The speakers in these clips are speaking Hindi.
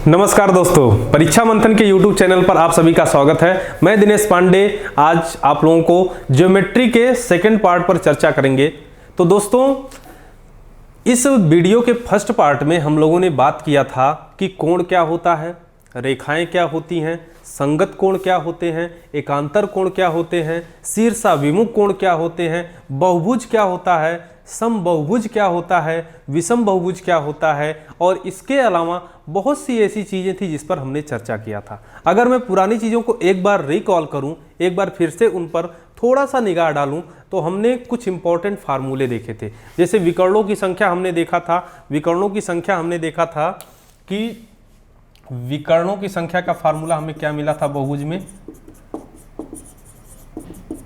नमस्कार दोस्तों, परीक्षा मंथन के YouTube चैनल पर आप सभी का स्वागत है। मैं दिनेश पांडे आज आप लोगों को ज्योमेट्री के सेकंड पार्ट पर चर्चा करेंगे। तो दोस्तों, इस वीडियो के फर्स्ट पार्ट में हम लोगों ने बात किया था कि कोण क्या होता है, रेखाएं क्या होती हैं, संगत कोण क्या होते हैं, एकांतर कोण क्या होते हैं, शीर्षाभिमुख कोण क्या होते हैं, बहुभुज क्या होता है, समबहुभुज क्या होता है, विषम बहुभुज क्या होता है, और इसके अलावा बहुत सी ऐसी चीज़ें थी जिस पर हमने चर्चा किया था। अगर मैं पुरानी चीज़ों को एक बार रिकॉल करूं, एक बार फिर से उन पर थोड़ा सा निगाह डालूं, तो हमने कुछ इंपॉर्टेंट फार्मूले देखे थे। जैसे विकर्णों की संख्या हमने देखा था। विकर्णों की संख्या हमने देखा था कि विकर्णों की संख्या का फार्मूला हमें क्या मिला था बहुभुज में,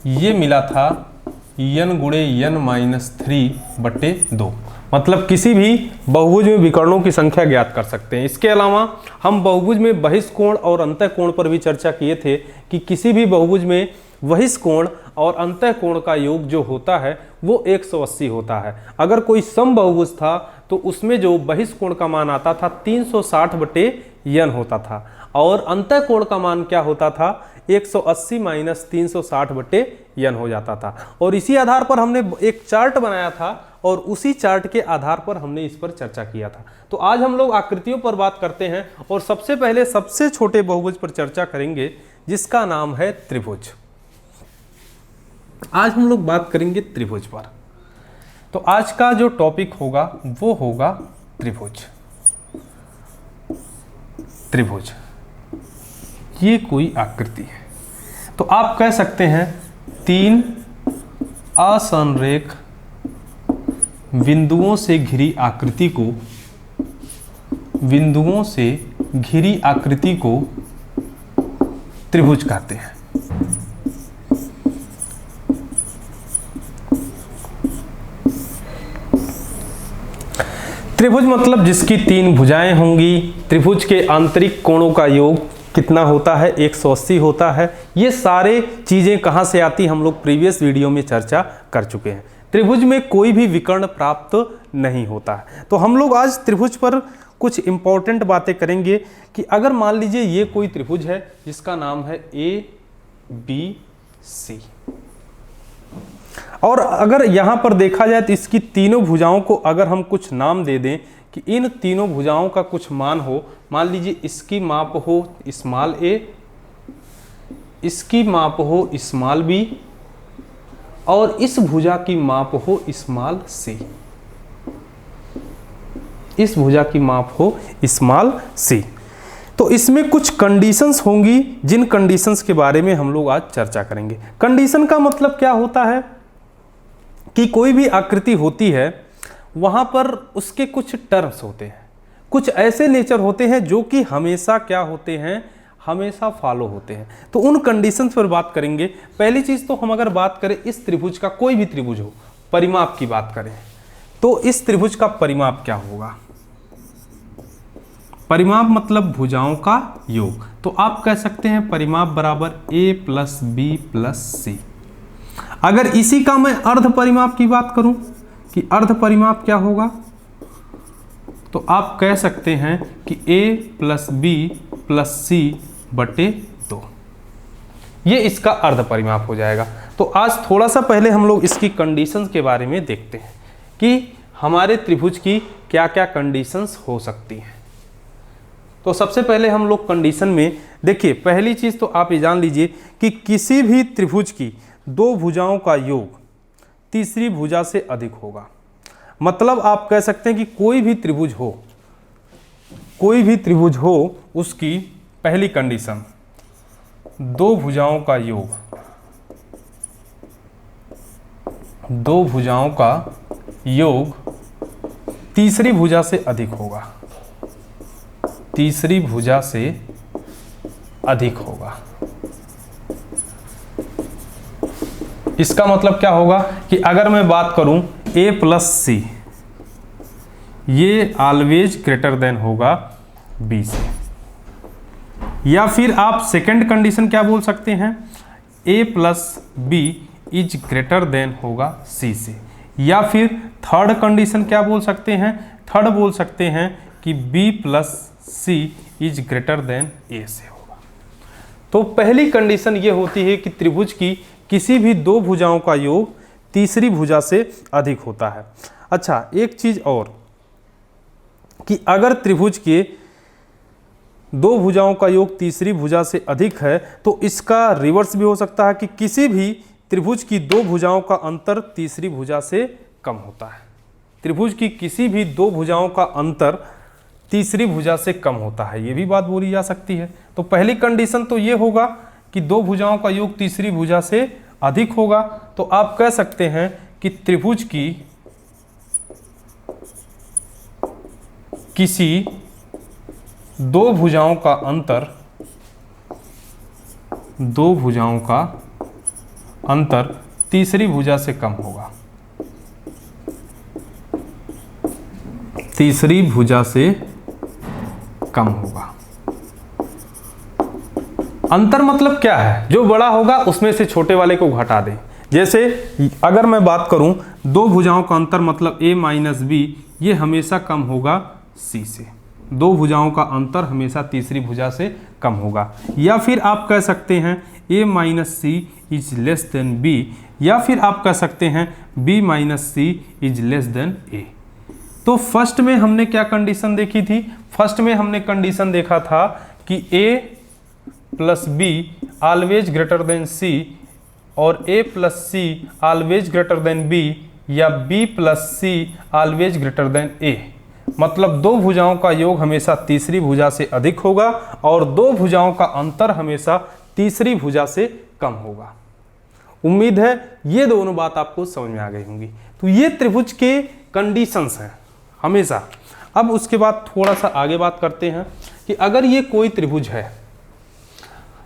ये मिला था n गुणे n माइनस 3/2। मतलब किसी भी बहुभुज में विकर्णों की संख्या ज्ञात कर सकते हैं। इसके अलावा हम बहुभुज में बहिष्कोण और अंतःकोण पर भी चर्चा किए थे कि किसी भी बहुभुज में बहिष्कोण और अंतःकोण का योग जो होता है वो 180 होता है। अगर कोई समबहुभुज था तो उसमें जो बहिष्कोण का मान आता था 360/n होता था, और अंतःकोण का मान क्या होता था 180 माइनस 360/n हो जाता था। और इसी आधार पर हमने एक चार्ट बनाया था और उसी चार्ट के आधार पर हमने इस पर चर्चा किया था। तो आज हम लोग आकृतियों पर बात करते हैं और सबसे पहले सबसे छोटे बहुभुज पर चर्चा करेंगे जिसका नाम है त्रिभुज। आज हम लोग बात करेंगे त्रिभुज पर। तो आज का जो टॉपिक होगा वो होगा त्रिभुज। त्रिभुज ये कोई आकृति है, तो आप कह सकते हैं तीन असंरेख बिंदुओं से घिरी आकृति को, बिंदुओं से घिरी आकृति को त्रिभुज कहते हैं। त्रिभुज मतलब जिसकी तीन भुजाएं होंगी। त्रिभुज के आंतरिक कोणों का योग कितना होता है, 180 होता है। ये सारे चीजें कहाँ से आती हम लोग प्रीवियस वीडियो में चर्चा कर चुके हैं। त्रिभुज में कोई भी विकर्ण प्राप्त नहीं होता है। तो हम लोग आज त्रिभुज पर कुछ इंपॉर्टेंट बातें करेंगे कि अगर मान लीजिए ये कोई त्रिभुज है जिसका नाम है ABC, और अगर यहाँ पर देखा जाए तो इसकी तीनों भुजाओं को अगर हम कुछ नाम दे दें कि इन तीनों भुजाओं का कुछ मान हो, मान लीजिए इसकी माप हो स्मॉल a, इसकी माप हो स्मॉल b, और इस भुजा की माप हो स्मॉल c, इस भुजा की माप हो स्मॉल c। तो इसमें कुछ कंडीशंस होंगी जिन कंडीशंस के बारे में हम लोग आज चर्चा करेंगे। कंडीशन का मतलब क्या होता है कि कोई भी आकृति होती है वहां पर उसके कुछ टर्म्स होते हैं, कुछ ऐसे नेचर होते हैं जो कि हमेशा क्या होते हैं, हमेशा फॉलो होते हैं। तो उन कंडीशंस पर बात करेंगे। पहली चीज तो हम अगर बात करें इस त्रिभुज का, कोई भी त्रिभुज हो, परिमाप की बात करें तो इस त्रिभुज का परिमाप क्या होगा। परिमाप मतलब भुजाओं का योग। तो आप कह सकते हैं परिमाप बराबर a + b + c। अगर इसी का मैं अर्ध परिमाप की बात करूं कि अर्ध परिमाप क्या होगा, तो आप कह सकते हैं कि a + b + c/2, ये इसका अर्ध परिमाप हो जाएगा। तो आज थोड़ा सा पहले हम लोग इसकी कंडीशंस के बारे में देखते हैं कि हमारे त्रिभुज की क्या क्या कंडीशंस हो सकती हैं। तो सबसे पहले हम लोग कंडीशन में देखिए, पहली चीज तो आप ये जान लीजिए कि किसी भी त्रिभुज की दो भुजाओं का योग तीसरी भुजा से अधिक होगा। मतलब आप कह सकते हैं कि कोई भी त्रिभुज हो, कोई भी त्रिभुज हो, उसकी पहली कंडीशन दो भुजाओं का योग, दो भुजाओं का योग तीसरी भुजा से अधिक होगा, तीसरी भुजा से अधिक होगा। इसका मतलब क्या होगा कि अगर मैं बात करूं a + c, ये ऑलवेज ग्रेटर देन होगा b से। या फिर आप सेकंड कंडीशन क्या बोल सकते हैं, a + b is greater then होगा c से। या फिर थर्ड कंडीशन क्या बोल सकते हैं, थर्ड बोल सकते हैं कि b + c is greater than A से होगा। तो पहली कंडीशन ये होती है कि त्रिभुज की किसी भी दो भुजाओं का योग तीसरी भुजा से अधिक होता है। अच्छा, एक चीज और कि अगर त्रिभुज के दो भुजाओं का योग तीसरी भुजा से अधिक है तो इसका रिवर्स भी हो सकता है कि किसी भी त्रिभुज की दो भुजाओं का अंतर तीसरी भुजा से कम होता है। त्रिभुज की किसी भी दो भुजाओं का अंतर तीसरी भुजा से कम होता है, ये भी बात बोली जा सकती है। तो पहली कंडीशन तो ये होगा कि दो भुजाओं का योग तीसरी भुजा से अधिक होगा। तो आप कह सकते हैं कि त्रिभुज की किसी दो भुजाओं का अंतर तीसरी भुजा से कम होगा, तीसरी भुजा से कम होगा। अंतर मतलब क्या है? जो बड़ा होगा उसमें से छोटे वाले को घटा दें। जैसे अगर मैं बात करूं दो भुजाओं का अंतर मतलब a माइनस बी, ये हमेशा कम होगा c से। दो भुजाओं का अंतर हमेशा तीसरी भुजा से कम होगा। या फिर आप कह सकते हैं a minus C is less than b, या फिर आप कह सकते हैं b minus C is less than a। तो फर्स्ट में हमने क्या कंडीशन देखी थी? फर्स्ट में हमने कंडीशन देखा था कि a plus B always greater than c और a plus C always greater than b या b plus C always greater than a। मतलब दो भुजाओं का योग हमेशा तीसरी भुजा से अधिक होगा और दो भुजाओं का अंतर हमेशा तीसरी भुजा से कम होगा। उम्मीद है ये दोनों बात आपको समझ में आ गई होंगी। तो ये त्रिभुज के कंडीशंस हैं हमेशा। अब उसके बाद थोड़ा सा आगे बात करते हैं कि अगर ये कोई त्रिभुज है,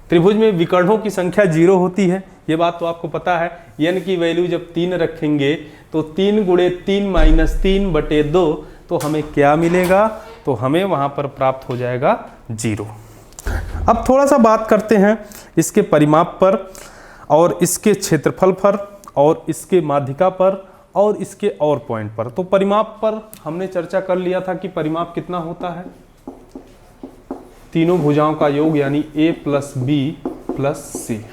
त्रिभुज में विकर्णों की संख्या 0 होती है, ये बात तो आपको पता है। n की वैल्यू जब 3 रखेंगे तो 3 गुणे 3 माइनस 3 बटे 2, तो हमें क्या मिलेगा? तो हमें वहां पर प्राप्त हो जाएगा 0। अब थोड़ा सा बात करते हैं इसके परिमाप पर और इसके क्षेत्रफल पर और इसके माध्यिका पर और इसके और पॉइंट पर। तो परिमाप पर हमने चर्चा कर लिया था कि परिमाप कितना होता है? तीनों भुजाओं का योग यानी a प्लस बी प्लस सी।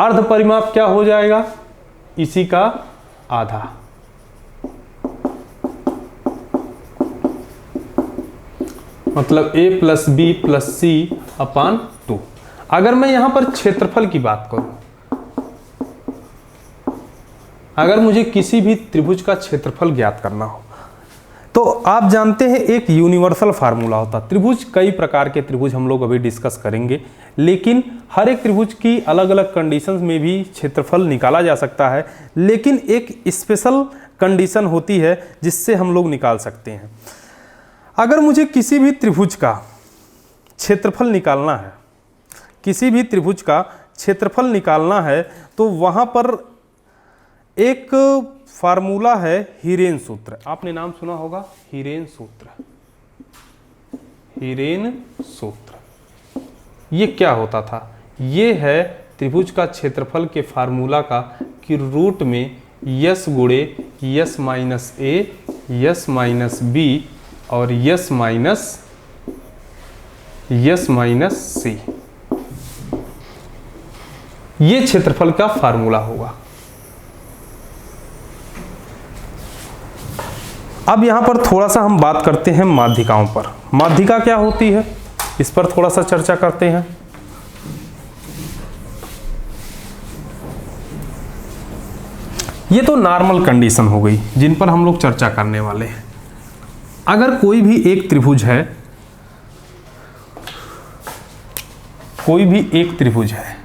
अर्ध परिमाप क्या हो जाएगा? इसी का आधा। मतलब a प्लस बी प्लस सी अपान 2। अगर मैं यहां पर क्षेत्रफल की बात करूं, अगर मुझे किसी भी त्रिभुज का क्षेत्रफल ज्ञात करना हो तो आप जानते हैं एक यूनिवर्सल फार्मूला होता है। त्रिभुज, कई प्रकार के त्रिभुज हम लोग अभी डिस्कस करेंगे, लेकिन हर एक त्रिभुज की अलग अलग कंडीशंस में भी क्षेत्रफल निकाला जा सकता है। लेकिन एक स्पेशल कंडीशन होती है जिससे हम लोग निकाल सकते हैं। अगर मुझे किसी भी त्रिभुज का क्षेत्रफल निकालना है, किसी भी त्रिभुज का क्षेत्रफल निकालना है तो वहाँ पर एक फार्मूला है हीरेन सूत्र। आपने नाम सुना होगा हीरेन सूत्र। हीरेन सूत्र ये क्या होता था? ये है त्रिभुज का क्षेत्रफल के फार्मूला का कि रूट में यस गुणे यस माइनस ए, यस माइनस बी और यस माइनस सी, ये क्षेत्रफल का फार्मूला होगा। अब यहां पर थोड़ा सा हम बात करते हैं माध्यिकाओं पर। माध्यिका क्या होती है, इस पर थोड़ा सा चर्चा करते हैं। ये तो नॉर्मल कंडीशन हो गई जिन पर हम लोग चर्चा करने वाले हैं। अगर कोई भी एक त्रिभुज है, कोई भी एक त्रिभुज है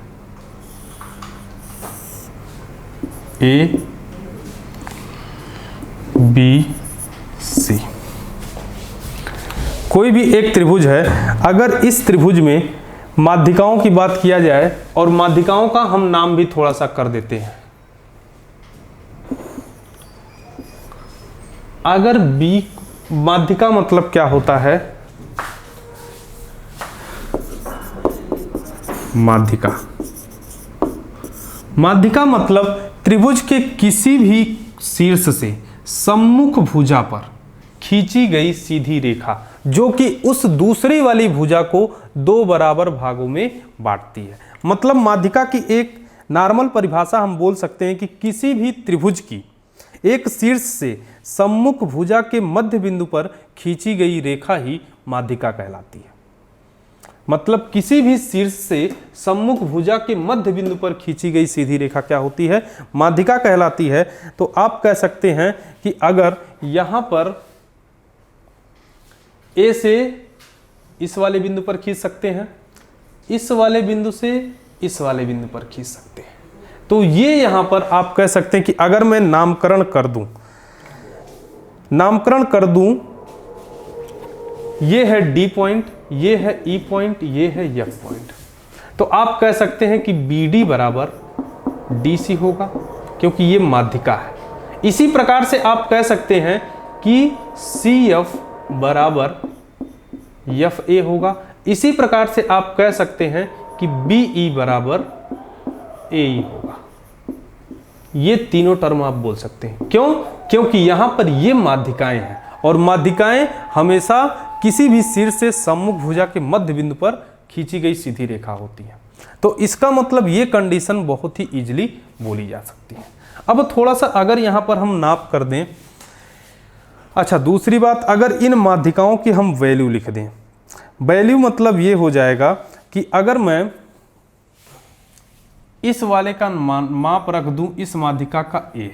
ए बी सी, कोई भी एक त्रिभुज है, अगर इस त्रिभुज में माध्यिकाओं की बात किया जाए और माध्यिकाओं का हम नाम भी थोड़ा सा कर देते हैं। अगर बी माध्यिका मतलब क्या होता है? माध्यिका, माध्यिका मतलब त्रिभुज के किसी भी शीर्ष से सम्मुख भुजा पर खींची गई सीधी रेखा। जो कि उस दूसरी वाली भुजा को 2 बराबर भागों में बांटती है। मतलब माध्यिका की एक नॉर्मल परिभाषा हम बोल सकते हैं कि किसी भी त्रिभुज की एक शीर्ष से सम्मुख भुजा के मध्य बिंदु पर खींची गई रेखा ही माध्यिका कहलाती है। मतलब किसी भी शीर्ष से सम्मुख भुजा के मध्य बिंदु पर खींची गई सीधी रेखा क्या होती है? माध्यिका कहलाती है। तो आप कह सकते हैं कि अगर यहां पर ए से इस वाले बिंदु पर खींच सकते हैं, इस वाले बिंदु से इस वाले बिंदु पर खींच सकते हैं, तो ये यहां पर आप कह सकते हैं कि अगर मैं नामकरण कर दूं, ये है डी पॉइंट, ये है ई पॉइंट, ये है एफ पॉइंट, तो आप कह सकते हैं कि बी डी बराबर डी सी होगा, क्योंकि ये माध्यिका है। इसी प्रकार से आप कह सकते हैं कि सी एफ बराबर एफ ए होगा। इसी प्रकार से आप कह सकते हैं कि बी ई बराबर ए ई होगा। ये तीनों टर्म आप बोल सकते हैं। क्यों? क्योंकि यहां पर ये माध्यिकाएं हैं और माध्यिकाएं हमेशा किसी भी शीर्ष से सम्मुख भुजा के मध्य बिंदु पर खींची गई सीधी रेखा होती है। तो इसका मतलब ये कंडीशन बहुत ही इजीली बोली जा सकती है। अब थोड़ा सा अगर यहां पर हम नाप कर दें, अच्छा दूसरी बात, अगर इन माध्यिकाओं की हम वैल्यू लिख दें, वैल्यू मतलब ये हो जाएगा कि अगर मैं इस वाले का माप रख दूं, इस माध्यिका का ए,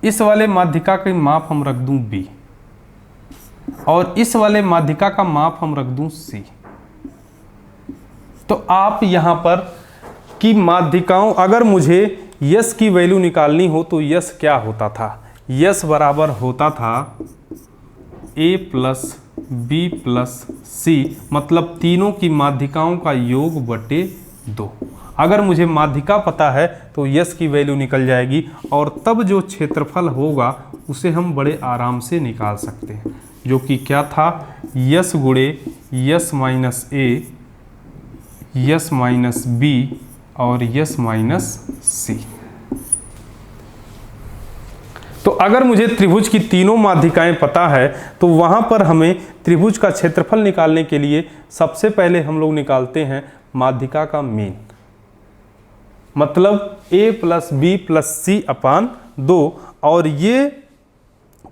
इस वाले माध्यिका का माप हम रख दूं बी, और इस वाले माध्यिका का माप हम रख दूं सी, तो आप यहां पर की माध्यिकाओं, अगर मुझे यस की वैल्यू निकालनी हो तो यस क्या होता था? यस बराबर होता था ए प्लस बी प्लस सी, मतलब तीनों की माध्यिकाओं का योग बटे 2। अगर मुझे माध्यिका पता है तो यस की वैल्यू निकल जाएगी, और तब जो क्षेत्रफल होगा उसे हम बड़े आराम से निकाल सकते हैं, जो कि क्या था? यस गुणे यस माइनस ए, यस माइनस बी और यस माइनस सी। तो अगर मुझे त्रिभुज की तीनों माध्यिकाएं पता है तो वहां पर हमें त्रिभुज का क्षेत्रफल निकालने के लिए सबसे पहले हम लोग निकालते हैं माध्यिका का मीन, मतलब a प्लस बी प्लस सी अपान 2, और ये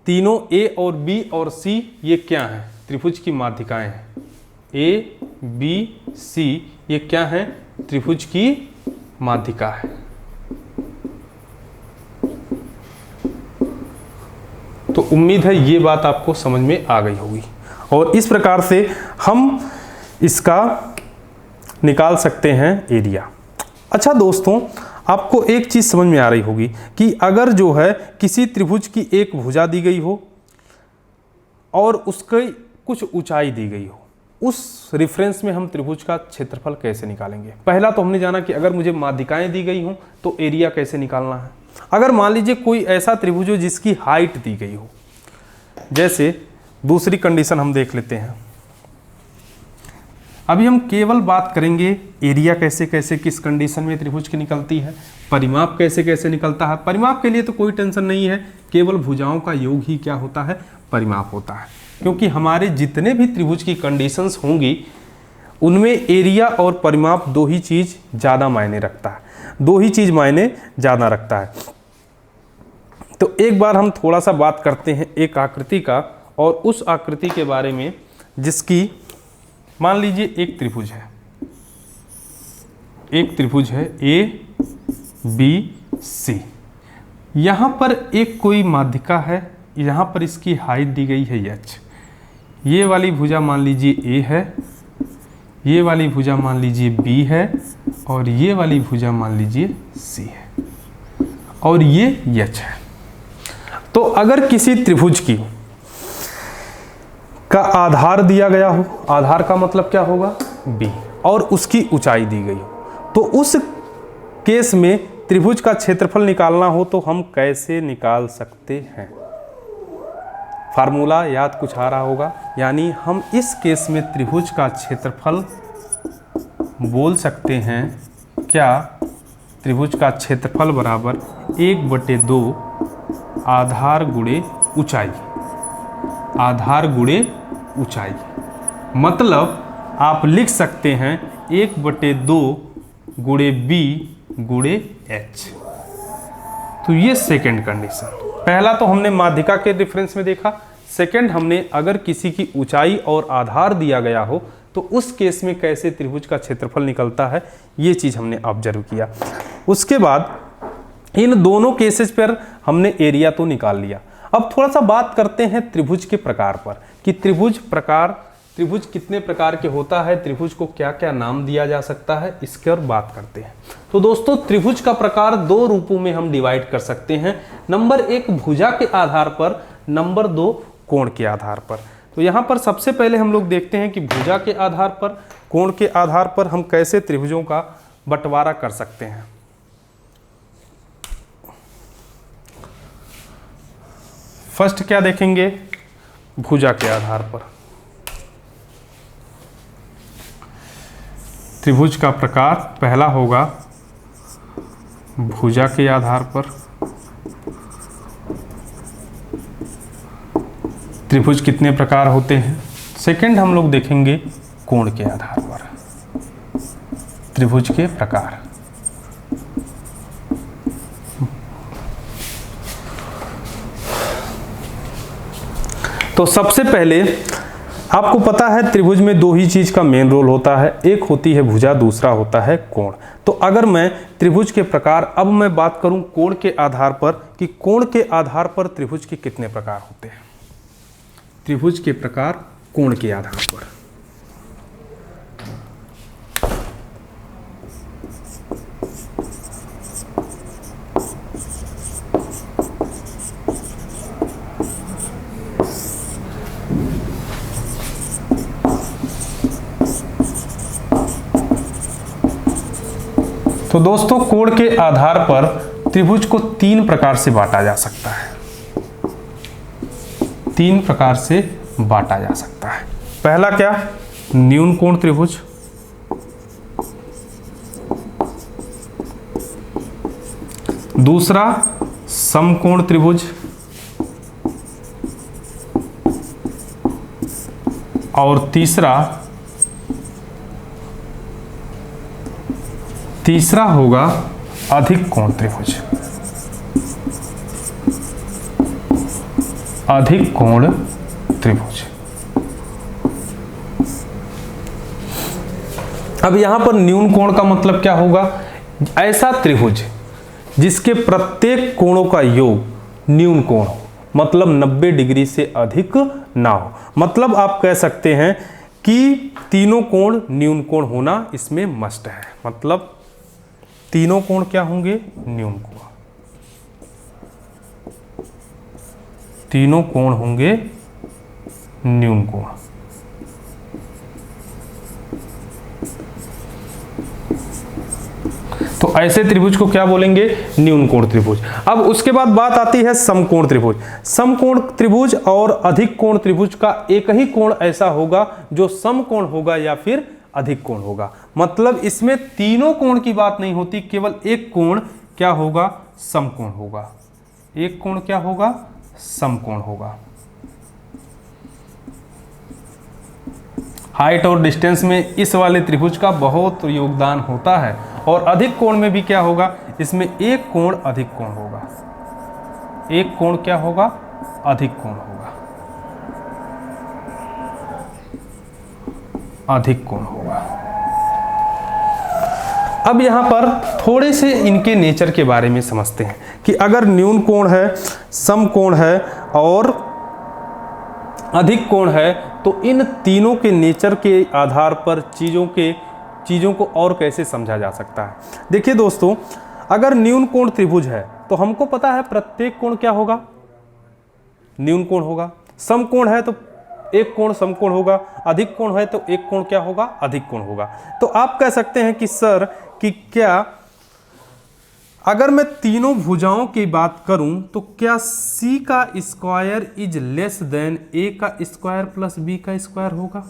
तीनों a और b और c ये क्या हैं? त्रिभुज की माध्यिकाएं हैं। a b c ये क्या हैं? त्रिभुज की माध्यिका है। तो उम्मीद है ये बात आपको समझ में आ गई होगी, और इस प्रकार से हम इसका निकाल सकते हैं एरिया। अच्छा दोस्तों, आपको एक चीज़ समझ में आ रही होगी कि अगर जो है किसी त्रिभुज की एक भुजा दी गई हो और उसकी कुछ ऊंचाई दी गई हो, उस रेफरेंस में हम त्रिभुज का क्षेत्रफल कैसे निकालेंगे? पहला तो हमने जाना कि अगर मुझे माध्यिकाएं दी गई हों तो एरिया कैसे निकालना है। अगर मान लीजिए कोई ऐसा त्रिभुज हो जिसकी हाइट दी गई हो, जैसे दूसरी कंडीशन हम देख लेते हैं। अभी हम केवल बात करेंगे एरिया कैसे कैसे किस कंडीशन में त्रिभुज की निकलती है, परिमाप कैसे कैसे निकलता है। परिमाप के लिए तो कोई टेंशन नहीं है, केवल भुजाओं का योग ही क्या होता है? परिमाप होता है, क्योंकि हमारे जितने भी त्रिभुज की कंडीशंस होंगी उनमें एरिया और परिमाप दो ही चीज़ ज़्यादा मायने रखता है, दो ही चीज़ मायने ज़्यादा रखता है। तो एक बार हम थोड़ा सा बात करते हैं एक आकृति का, और उस आकृति के बारे में जिसकी, मान लीजिए एक त्रिभुज है, एक त्रिभुज है ए बी सी, यहाँ पर एक कोई माध्यिका है, यहाँ पर इसकी हाइट दी गई है h, ये वाली भुजा मान लीजिए a है, ये वाली भुजा मान लीजिए b है, और ये वाली भुजा मान लीजिए c है, और ये h है। तो अगर किसी त्रिभुज की का आधार दिया गया हो, आधार का मतलब क्या होगा? b, और उसकी ऊंचाई दी गई हो, तो उस केस में त्रिभुज का क्षेत्रफल निकालना हो तो हम कैसे निकाल सकते हैं? फार्मूला याद कुछ आ रहा होगा, यानी हम इस केस में त्रिभुज का क्षेत्रफल बोल सकते हैं क्या? त्रिभुज का क्षेत्रफल बराबर 1/2 आधार गुणे ऊंचाई। आधार गुणे ऊंचाई। मतलब आप लिख सकते हैं 1/2 गुणे बी गुणे एच। तो ये सेकेंड कंडीशन। पहला तो हमने माध्यिका के रेफरेंस में देखा। सेकेंड हमने अगर किसी की ऊंचाई और आधार दिया गया हो तो उस केस में कैसे त्रिभुज का क्षेत्रफल निकलता है, ये चीज हमने ऑब्जर्व किया। उसके बाद इन दोनों केसेस पर हमने एरिया तो निकाल लिया। अब थोड़ा सा बात करते हैं त्रिभुज के प्रकार पर कि त्रिभुज कितने प्रकार के होता है, त्रिभुज को क्या क्या नाम दिया जा सकता है, इसके और बात करते हैं। तो दोस्तों त्रिभुज का प्रकार 2 रूपों में हम डिवाइड कर सकते हैं। नंबर 1 भुजा के आधार पर, नंबर 2 कोण के आधार पर। तो यहाँ पर सबसे पहले हम लोग देखते हैं कि भुजा के आधार पर, कोण के आधार पर हम कैसे त्रिभुजों का बंटवारा कर सकते हैं। फर्स्ट क्या देखेंगे, भुजा के आधार पर। त्रिभुज का प्रकार पहला होगा भुजा के आधार पर। त्रिभुज कितने प्रकार होते हैं। सेकंड हम लोग देखेंगे कोण के आधार पर त्रिभुज के प्रकार। तो सबसे पहले आपको पता है त्रिभुज में 2 ही चीज का मेन रोल होता है, एक होती है भुजा, दूसरा होता है कोण। तो अगर मैं त्रिभुज के प्रकार, अब मैं बात करूं कोण के आधार पर कि कोण के आधार पर त्रिभुज के कितने प्रकार होते हैं। त्रिभुज के प्रकार कोण के आधार पर। तो दोस्तों कोण के आधार पर त्रिभुज को 3 प्रकार से बांटा जा सकता है। 3 प्रकार से बांटा जा सकता है। पहला क्या, न्यून कोण त्रिभुज। दूसरा समकोण त्रिभुज। और तीसरा होगा अधिक कोण त्रिभुज। अधिक कोण त्रिभुज। अब यहां पर न्यून कोण का मतलब क्या होगा, ऐसा त्रिभुज जिसके प्रत्येक कोणों का योग न्यून कोण हो, मतलब 90 डिग्री से अधिक ना हो। मतलब आप कह सकते हैं कि तीनों कोण न्यून कोण होना इसमें मस्ट है। मतलब तीनों कोण क्या होंगे, न्यून कोण। तीनों कोण होंगे न्यून कोण। तो ऐसे त्रिभुज को क्या बोलेंगे, न्यून कोण त्रिभुज। अब उसके बाद बात आती है समकोण त्रिभुज। समकोण त्रिभुज और अधिक कोण त्रिभुज का एक ही कोण ऐसा होगा जो समकोण होगा या फिर अधिक कोण होगा। मतलब इसमें तीनों कोण की बात नहीं होती, केवल एक कोण क्या होगा, समकोण होगा। एक कोण क्या होगा, समकोण होगा। हाइट और डिस्टेंस में इस वाले त्रिभुज का बहुत योगदान होता है। और अधिक कोण में भी क्या होगा, इसमें एक कोण अधिक कोण होगा। एक कोण क्या होगा, अधिक कोण होगा। अधिक कोण होगा। अब यहां पर थोड़े से इनके नेचर के बारे में समझते हैं कि अगर न्यून कोण है, समकोण है और अधिक कोण है, तो इन तीनों के नेचर के आधार पर चीजों को और कैसे समझा जा सकता है। देखिए दोस्तों, अगर न्यून कोण त्रिभुज है तो हमको पता है प्रत्येक कोण क्या होगा, न्यून कोण होगा। समकोण है तो एक कोण समकोण होगा। अधिक कोण है तो एक कोण क्या होगा, अधिक कोण होगा। तो आप कह सकते हैं कि सर कि क्या अगर मैं तीनों भुजाओं की बात करूं तो क्या C का square is less than A का स्क्वायर प्लस B का स्क्वायर होगा।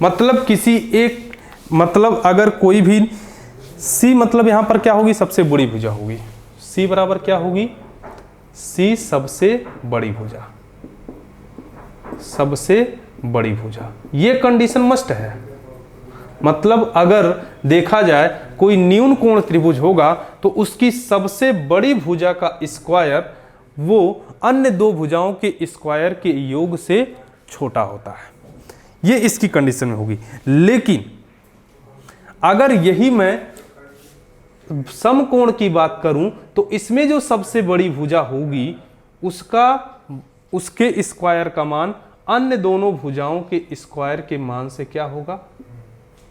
मतलब किसी एक, मतलब अगर कोई भी C, मतलब यहां पर क्या होगी, सबसे बड़ी भुजा होगी। सी बराबर क्या होगी, सी सबसे बड़ी भुजा, सबसे बड़ी भुजा। ये कंडीशन मस्ट है। मतलब अगर देखा जाए कोई न्यून कोण त्रिभुज होगा तो उसकी सबसे बड़ी भुजा का स्क्वायर वो अन्य दो भुजाओं के स्क्वायर के योग से छोटा होता है, ये इसकी कंडीशन में होगी। लेकिन अगर यही मैं समकोण की बात करूं तो इसमें जो सबसे बड़ी भुजा होगी उसके स्क्वायर का मान अन्य दोनों भुजाओं के स्क्वायर के मान से क्या होगा,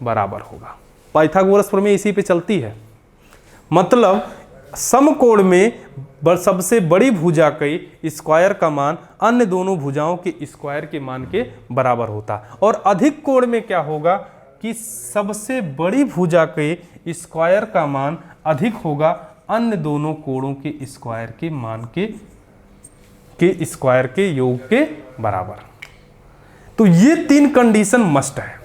बराबर होगा। पाइथागोरस प्रमेय इसी पे चलती है। मतलब समकोण में सबसे बड़ी भुजा के स्क्वायर का मान अन्य दोनों भुजाओं के स्क्वायर के मान के बराबर होता है। और अधिक कोण में क्या होगा कि सबसे बड़ी भुजा के स्क्वायर का मान अधिक होगा अन्य दोनों कोणों के स्क्वायर के मान के स्क्वायर के योग के बराबर। तो ये तीन कंडीशन मस्ट है।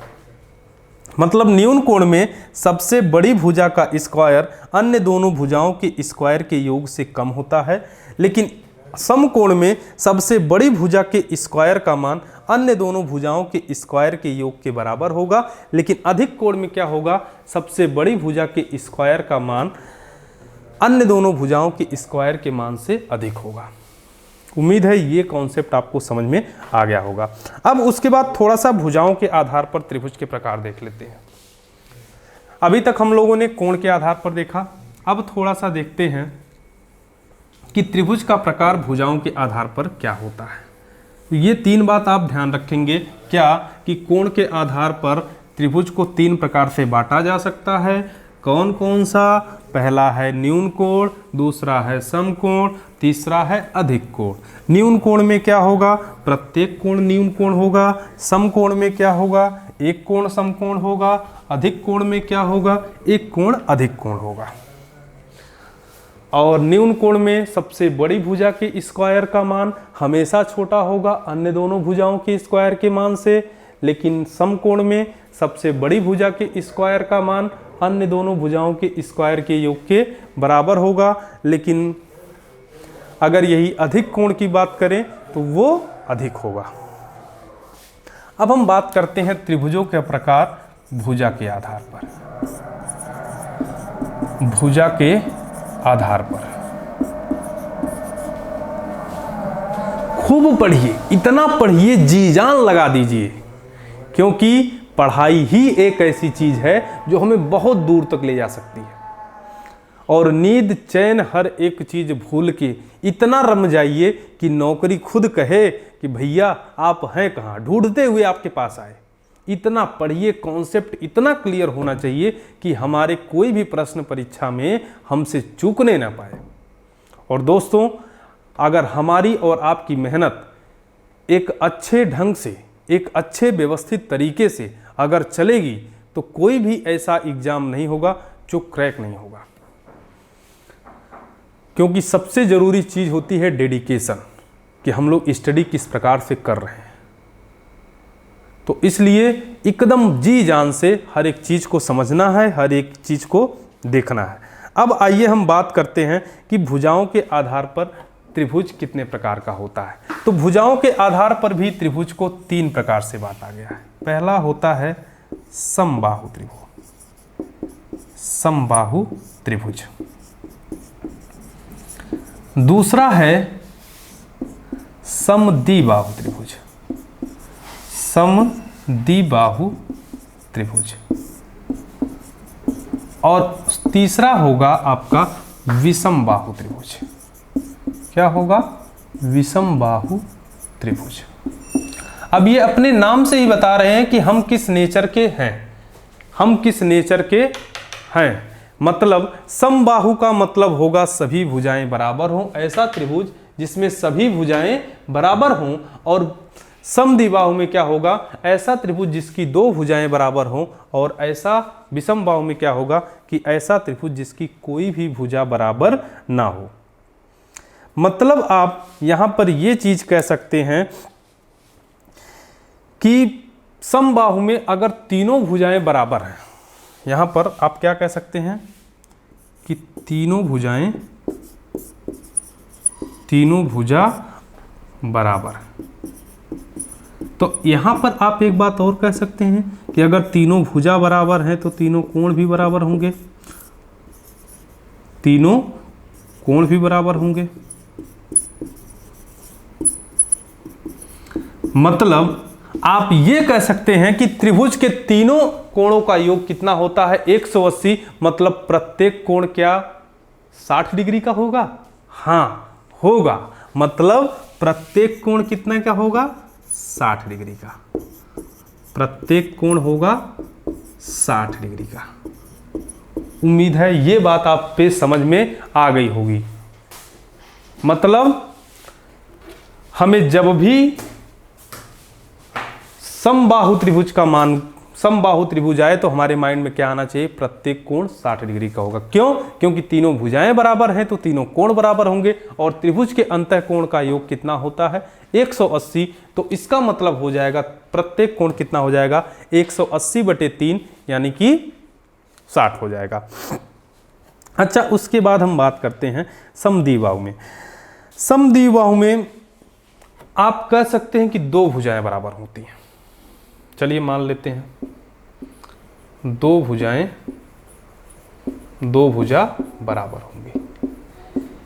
मतलब न्यून कोण में सबसे बड़ी भुजा का स्क्वायर अन्य दोनों भुजाओं के स्क्वायर के योग से कम होता है, लेकिन समकोण में सबसे बड़ी भुजा के स्क्वायर का मान अन्य दोनों भुजाओं के स्क्वायर के योग के बराबर होगा। लेकिन अधिक कोण में क्या होगा, सबसे बड़ी भुजा के स्क्वायर का मान अन्य दोनों भुजाओं के स्क्वायर के मान से अधिक होगा। उम्मीद है ये कॉन्सेप्ट आपको समझ में आ गया होगा। अब उसके बाद थोड़ा सा भुजाओं के आधार पर त्रिभुज के प्रकार देख लेते हैं। अभी तक हम लोगों ने कोण के आधार पर देखा, अब थोड़ा सा देखते हैं कि त्रिभुज का प्रकार भुजाओं के आधार पर क्या होता है। ये तीन बात आप ध्यान रखेंगे क्या कि कोण के आधार पर त्रिभुज को तीन प्रकार से बांटा जा सकता है। कौन कौन सा? पहला है न्यून कोण, दूसरा है समकोण, तीसरा है अधिक कोण। न्यून कोण में क्या होगा, प्रत्येक कोण न्यून कोण होगा। समकोण में क्या होगा, एक कोण समकोण होगा। अधिक कोण में क्या होगा, एक कोण अधिक कोण होगा। और न्यून कोण में सबसे बड़ी भुजा के स्क्वायर का मान हमेशा छोटा होगा अन्य दोनों भुजाओं के स्क्वायर के मान से। लेकिन समकोण में सबसे बड़ी भुजा के स्क्वायर का मान अन्य दोनों भुजाओं के स्क्वायर के योग के बराबर होगा। लेकिन अगर यही अधिक कोण की बात करें तो वो अधिक होगा। अब हम बात करते हैं त्रिभुजों के प्रकार भुजा के आधार पर। भुजा के आधार पर खूब पढ़िए, इतना पढ़िए, जी जान लगा दीजिए, क्योंकि पढ़ाई ही एक ऐसी चीज है जो हमें बहुत दूर तक ले जा सकती है। और नींद चैन हर एक चीज भूल के इतना रम जाइए कि नौकरी खुद कहे कि भैया आप हैं कहाँ, ढूंढते हुए आपके पास आए। इतना पढ़िए, कॉन्सेप्ट इतना क्लियर होना चाहिए कि हमारे कोई भी प्रश्न परीक्षा में हमसे चूकने ना पाए। और दोस्तों, अगर हमारी और आपकी मेहनत एक अच्छे ढंग से, एक अच्छे व्यवस्थित तरीके से अगर चलेगी तो कोई भी ऐसा एग्जाम नहीं होगा जो क्रैक नहीं होगा। क्योंकि सबसे जरूरी चीज होती है डेडिकेशन, कि हम लोग स्टडी किस प्रकार से कर रहे हैं। तो इसलिए एकदम जी जान से हर एक चीज को समझना है, हर एक चीज को देखना है। अब आइए हम बात करते हैं कि भुजाओं के आधार पर त्रिभुज कितने प्रकार का होता है। तो भुजाओं के आधार पर भी त्रिभुज को तीन प्रकार से बांटा गया है। पहला होता है समबाहु त्रिभुज, समबाहु त्रिभुज। दूसरा है समद्विबाहु त्रिभुज, समद्विबाहु त्रिभुज। और तीसरा होगा आपका विषमबाहु त्रिभुज। क्या होगा? विषमबाहु त्रिभुज। अब ये अपने नाम से ही बता रहे हैं कि हम किस नेचर के हैं, हम किस नेचर के हैं। मतलब समबाहु का मतलब होगा सभी भुजाएं बराबर हों, ऐसा त्रिभुज जिसमें सभी भुजाएं बराबर हों। और समद्विबाहु में क्या होगा, ऐसा त्रिभुज जिसकी दो भुजाएं बराबर हों। और ऐसा विषमबाहु में क्या होगा कि ऐसा त्रिभुज जिसकी कोई भी भुजा बराबर ना हो। मतलब आप यहां पर यह चीज कह सकते हैं कि समबाहु में अगर तीनों भुजाएं बराबर हैं, यहां पर आप क्या कह सकते हैं कि तीनों भुजाएं तीनों भुजा बराबर। तो यहां पर आप एक बात और कह सकते हैं कि अगर तीनों भुजा बराबर हैं तो तीनों कोण भी बराबर होंगे, तीनों कोण भी बराबर होंगे। मतलब आप ये कह सकते हैं कि त्रिभुज के तीनों कोणों का योग कितना होता है 180, मतलब प्रत्येक कोण क्या 60 डिग्री का होगा? हाँ होगा, मतलब प्रत्येक कोण कितना का होगा 60 डिग्री का, प्रत्येक कोण होगा 60 डिग्री का। उम्मीद है ये बात आप पे समझ में आ गई होगी। मतलब हमें जब भी समबाहु त्रिभुज का मान, समबाहु त्रिभुज आए तो हमारे माइंड में क्या आना चाहिए? प्रत्येक कोण 60 डिग्री का होगा। क्यों? क्योंकि तीनों भुजाएं बराबर हैं तो तीनों कोण बराबर होंगे, और त्रिभुज के अंतः कोण का योग कितना होता है 180। तो इसका मतलब हो जाएगा प्रत्येक कोण कितना हो जाएगा 180/3, यानी कि 60 हो जाएगा। अच्छा, उसके बाद हम बात करते हैं समद्विबाहु में। समद्विबाहु में आप कह सकते हैं कि दो भुजाएं बराबर होती हैं। चलिए मान लेते हैं दो भुजा बराबर होंगी,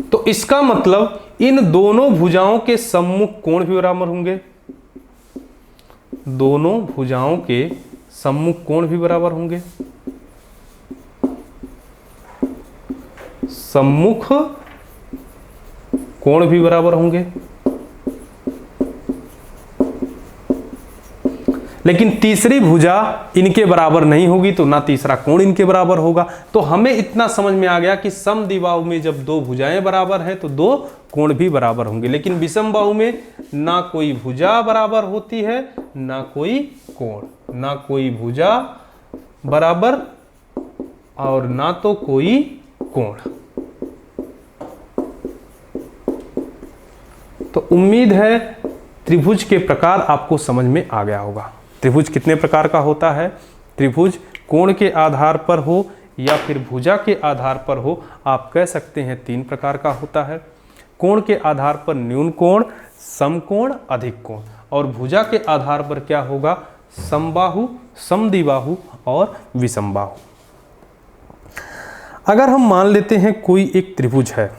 तो इसका मतलब इन दोनों भुजाओं के सम्मुख कोण भी बराबर होंगे, दोनों भुजाओं के सम्मुख कोण भी बराबर होंगे, सम्मुख कोण भी बराबर होंगे। लेकिन तीसरी भुजा इनके बराबर नहीं होगी, तो ना तीसरा कोण इनके बराबर होगा। तो हमें इतना समझ में आ गया कि समद्विबाहु में जब दो भुजाएं बराबर हैं तो दो कोण भी बराबर होंगे, लेकिन विषमबाहु में ना कोई भुजा बराबर होती है ना कोई कोण, ना कोई भुजा बराबर और ना तो कोई कोण। तो उम्मीद है त्रिभुज के प्रकार आपको समझ में आ गया होगा। त्रिभुज कितने प्रकार का होता है? त्रिभुज कोण के आधार पर हो या फिर भुजा के आधार पर हो, आप कह सकते हैं 3 प्रकार का होता है। कोण के आधार पर न्यून कोण, समकोण, अधिक कोण, और भुजा के आधार पर क्या होगा? समबाहु, समद्विबाहु और विषमबाहु। अगर हम मान लेते हैं कोई एक त्रिभुज है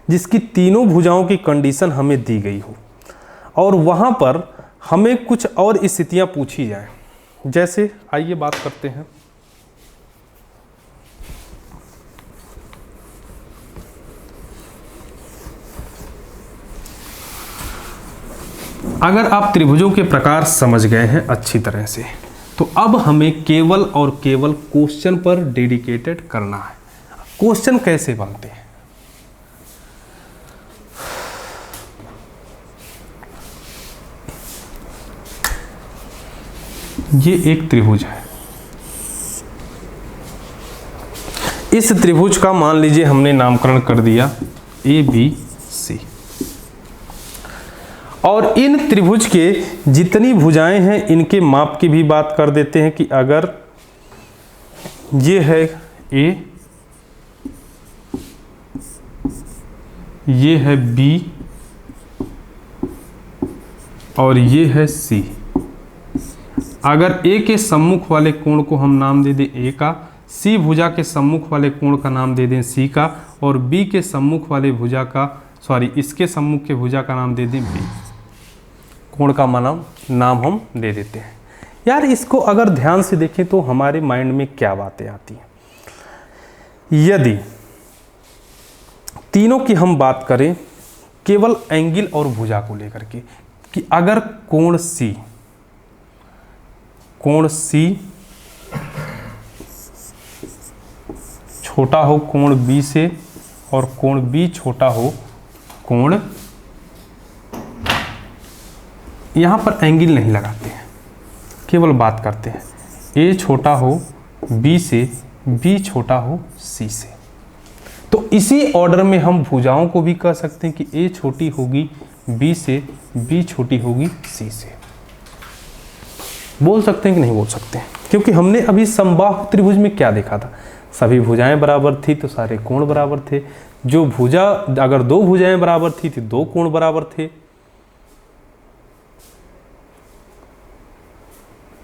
जिसकी तीनों भुजाओं की कंडीशन हमें दी गई हो और वहां पर हमें कुछ और स्थितियां पूछी जाएं, जैसे आइए बात करते हैं। अगर आप त्रिभुजों के प्रकार समझ गए हैं अच्छी तरह से, तो अब हमें केवल और केवल क्वेश्चन पर डेडिकेटेड करना है। क्वेश्चन कैसे बनते हैं? ये एक त्रिभुज है, इस त्रिभुज का मान लीजिए हमने नामकरण कर दिया ABC, और इन त्रिभुज के जितनी भुजाएं हैं इनके माप की भी बात कर देते हैं कि अगर ये है A, ये है B और ये है C। अगर A के सम्मुख वाले कोण को हम नाम दे दें A का, C भुजा के सम्मुख वाले कोण का नाम दे दें C का, और B के सम्मुख वाले भुजा का, इसके सम्मुख के भुजा का नाम दे दें B, कोण का नाम हम दे देते हैं। यार इसको अगर ध्यान से देखें तो हमारे माइंड में क्या बातें आती हैं। यदि तीनों की हम बात करें केवल एंगल और भुजा को लेकर के, कि अगर कोण C छोटा हो कोण B से और कोण B छोटा हो कोण, यहां पर एंगल नहीं लगाते हैं, केवल बात करते हैं A छोटा हो B से, B छोटा हो C से। तो इसी ऑर्डर में हम भुजाओं को भी कह सकते हैं कि A छोटी होगी B से, B छोटी होगी C से। बोल सकते हैं कि नहीं बोल सकते हैं? क्योंकि हमने अभी समबाहु त्रिभुज में क्या देखा था? सभी भुजाएं बराबर थी तो सारे कोण बराबर थे। जो भुजा, अगर दो भुजाएं बराबर थी तो दो कोण बराबर थे।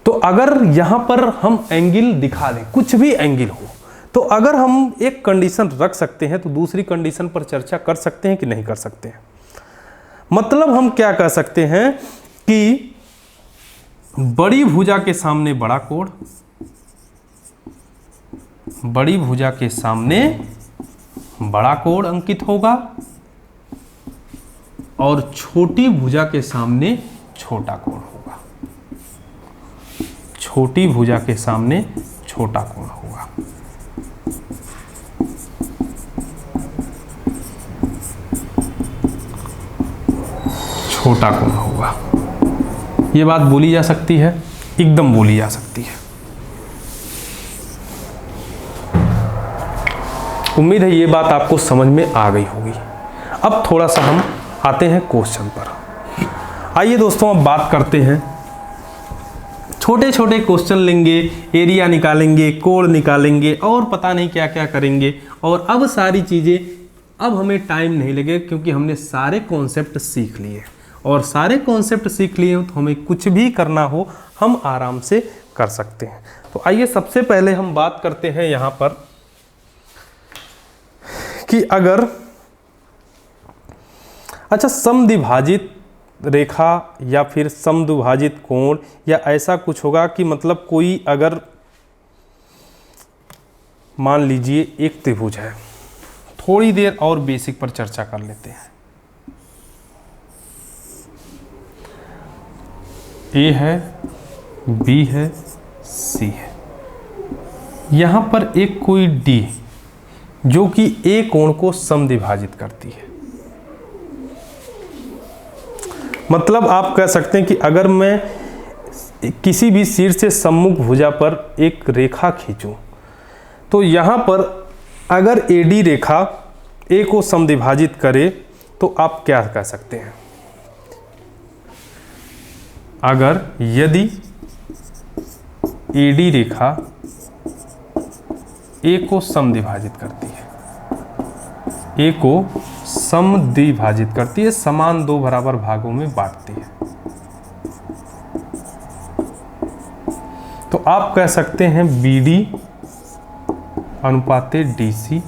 तो अगर यहां पर हम एंगल दिखा दें, कुछ भी एंगल हो, तो अगर हम एक कंडीशन रख सकते हैं तो दूसरी कंडीशन पर चर्चा कर सकते हैं कि नहीं कर सकते हैं। मतलब हम क्या कह सकते हैं कि बड़ी भुजा के सामने बड़ा कोण, बड़ी भुजा के सामने बड़ा कोण अंकित होगा और छोटी भुजा के सामने छोटा कोण होगा, छोटी भुजा के सामने छोटा कोण होगा। छोटा कोण होगा। ये बात बोली जा सकती है, एकदम बोली जा सकती है। उम्मीद है ये बात आपको समझ में आ गई होगी। अब थोड़ा सा हम आते हैं क्वेश्चन पर। आइए दोस्तों, अब बात करते हैं, छोटे छोटे क्वेश्चन लेंगे, एरिया निकालेंगे, कोण निकालेंगे और पता नहीं क्या क्या करेंगे। और अब सारी चीज़ें, अब हमें टाइम नहीं लगेगा क्योंकि हमने सारे कॉन्सेप्ट सीख लिए, और सारे कॉन्सेप्ट सीख लिए तो हमें कुछ भी करना हो हम आराम से कर सकते हैं। तो आइए सबसे पहले हम बात करते हैं यहाँ पर कि अगर, अच्छा, समद्विभाजित रेखा या फिर समद्विभाजित कोण या ऐसा कुछ होगा कि मतलब कोई, अगर मान लीजिए एक त्रिभुज है, थोड़ी देर और बेसिक पर चर्चा कर लेते हैं। ए है, बी है, सी है, यहां पर एक कोई डी जो कि ए कोण को समद्विभाजित करती है। मतलब आप कह सकते हैं कि अगर मैं किसी भी शीर्ष से सम्मुख भुजा पर एक रेखा खींचूं तो यहां पर अगर एडी रेखा ए को समद्विभाजित करे तो आप क्या कह सकते हैं, अगर यदि एडी रेखा ए को समद्विभाजित करती है, ए को समद्विभाजित करती है, समान दो बराबर भागों में बांटती है, तो आप कह सकते हैं बीडी अनुपाते डीसी।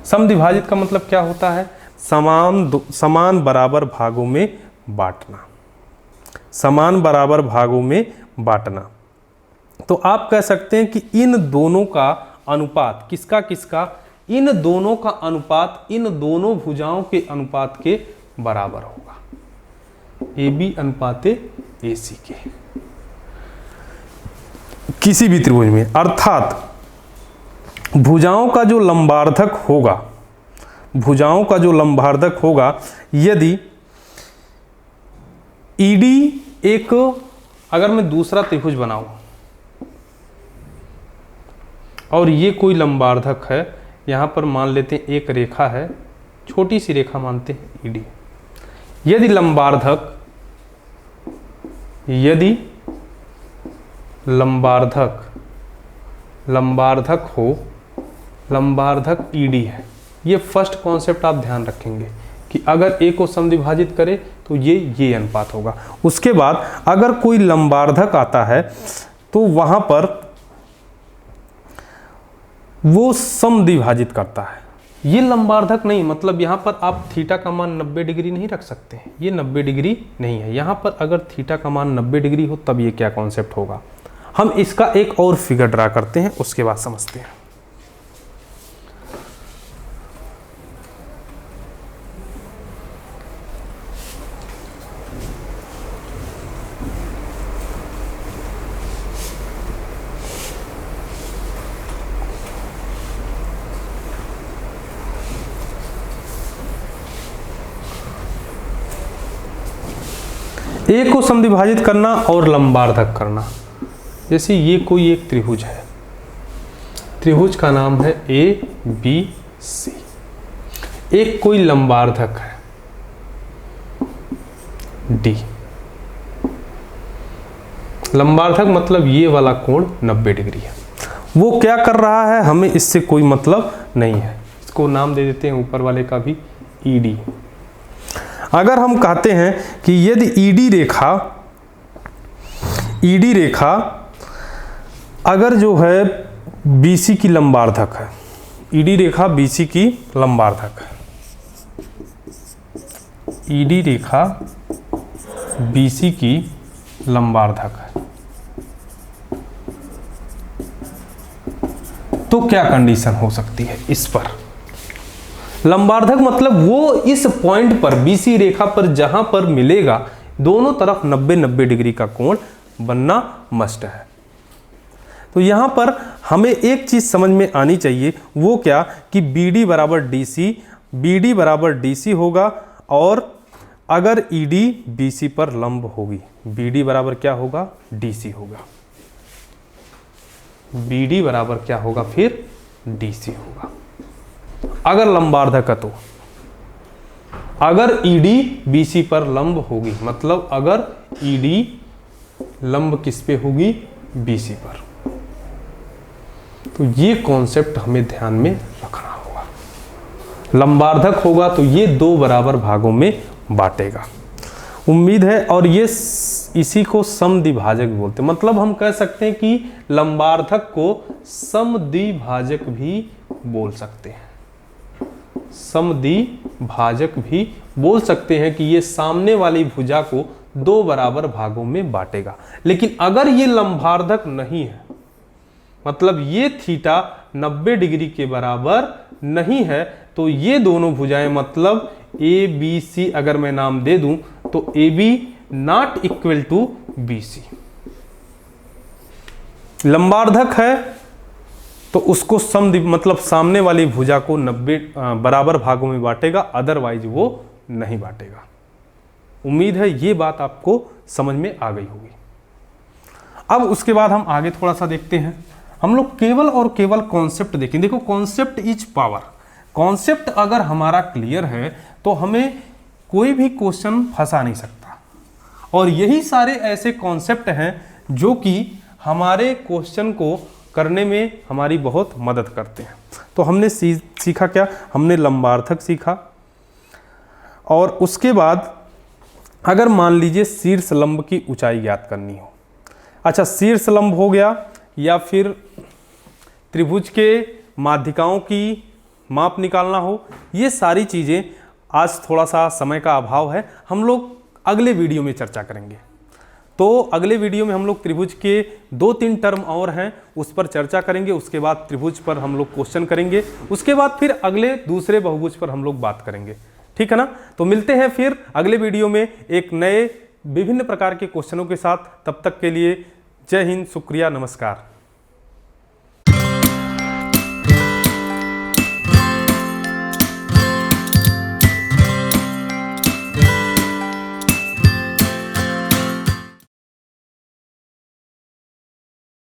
समद्विभाजित का मतलब क्या होता है, समान बराबर भागों में बांटना, समान बराबर भागों में बांटना। तो आप कह सकते हैं कि इन दोनों का अनुपात, किसका किसका, इन दोनों का अनुपात इन दोनों भुजाओं के अनुपात के बराबर होगा, ए बी अनुपाते ए सी के, किसी भी त्रिभुज में। अर्थात भुजाओं का जो लंबार्धक होगा, भुजाओं का जो लंबार्धक होगा, यदि ईडी एक, अगर मैं दूसरा त्रिभुज बनाऊं और ये कोई लंबार्धक है, यहाँ पर मान लेते हैं एक रेखा है, छोटी सी रेखा मानते हैं ईडी। यदि लंबार्धक, यदि लंबार्धक हो, लंबार्धक ईडी है, ये फर्स्ट कॉन्सेप्ट आप ध्यान रखेंगे कि अगर ए को समद्विभाजित करे तो ये अनुपात होगा। उसके बाद अगर कोई लंबार्धक आता है तो वहां पर वो समद्विभाजित करता है। ये लंबार्धक नहीं, मतलब यहाँ पर आप थीटा का मान 90 डिग्री नहीं रख सकते हैं, ये 90 डिग्री नहीं है। यहाँ पर अगर थीटा का मान 90 डिग्री हो तब ये क्या कॉन्सेप्ट होगा। हम इसका एक और फिगर ड्रा करते हैं, उसके बाद समझते हैं। ए को समद्विभाजित करना और लंबार्धक करना। जैसे ये कोई एक त्रिभुज है, त्रिभुज का नाम है ए बी सी। एक कोई लंबार्धक है डी, लंबार्धक मतलब ये वाला कोण 90 डिग्री है। वो क्या कर रहा है हमें इससे कोई मतलब नहीं है, इसको नाम दे देते हैं ऊपर वाले का भी ईडी। अगर हम कहते हैं कि यदि ईडी रेखा अगर जो है बीसी की लंबार्धक है, ईडी रेखा बीसी की लंबार्धक है, ईडी रेखा बीसी की लंबार्धक है, तो क्या कंडीशन हो सकती है इस पर? लंबार्धक मतलब वो इस पॉइंट पर बीसी रेखा पर जहां पर मिलेगा दोनों तरफ 90-90 डिग्री का कोण बनना मस्ट है। तो यहां पर हमें एक चीज समझ में आनी चाहिए, वो क्या कि BD बराबर DC होगा, और अगर ED BC पर लंब होगी, BD बराबर क्या होगा? DC होगा। BD बराबर क्या होगा? फिर DC होगा अगर लंबार्धक है। तो अगर ED BC पर लंब होगी, मतलब अगर ED लंब किस पे होगी? BC पर। तो ये कॉन्सेप्ट हमें ध्यान में रखना होगा। लंबार्धक होगा तो ये दो बराबर भागों में बांटेगा, उम्मीद है। और ये इसी को समद्विभाजक बोलते हैं, मतलब हम कह सकते हैं कि लंबार्धक को समद्विभाजक भी बोल सकते हैं, समद्विभाजक भी बोल सकते हैं कि ये सामने वाली भुजा को दो बराबर भागों में बांटेगा। लेकिन अगर ये लंबार्धक नहीं है, मतलब ये थीटा 90 डिग्री के बराबर नहीं है, तो ये दोनों भुजाएं मतलब ए बी सी अगर मैं नाम दे दूं तो A B not equal to B C. लंबार्धक है तो उसको मतलब सामने वाली भुजा को 90 बराबर भागों में बांटेगा, अदरवाइज वो नहीं बांटेगा। उम्मीद है ये बात आपको समझ में आ गई होगी। अब उसके बाद हम आगे थोड़ा सा देखते हैं। हम लोग केवल और केवल कॉन्सेप्ट देखें। देखो कॉन्सेप्ट इज पावर। कॉन्सेप्ट अगर हमारा क्लियर है तो हमें कोई भी क्वेश्चन फंसा नहीं सकता, और यही सारे ऐसे कॉन्सेप्ट हैं जो कि हमारे क्वेश्चन को करने में हमारी बहुत मदद करते हैं। तो हमने सीखा क्या? हमने लंबार्धक सीखा, और उसके बाद अगर मान लीजिए शीर्ष लंब की ऊंचाई ज्ञात करनी हो, अच्छा शीर्ष लंब हो गया, या फिर त्रिभुज के माध्यिकाओं की माप निकालना हो, ये सारी चीज़ें आज थोड़ा सा समय का अभाव है, हम लोग अगले वीडियो में चर्चा करेंगे। तो अगले वीडियो में हम लोग त्रिभुज के 2-3 टर्म और हैं उस पर चर्चा करेंगे, उसके बाद त्रिभुज पर हम लोग क्वेश्चन करेंगे, उसके बाद फिर अगले दूसरे बहुभुज पर हम लोग बात करेंगे, ठीक है ना। तो मिलते हैं फिर अगले वीडियो में एक नए विभिन्न प्रकार के क्वेश्चनों के साथ। तब तक के लिए जय हिंद, शुक्रिया, नमस्कार।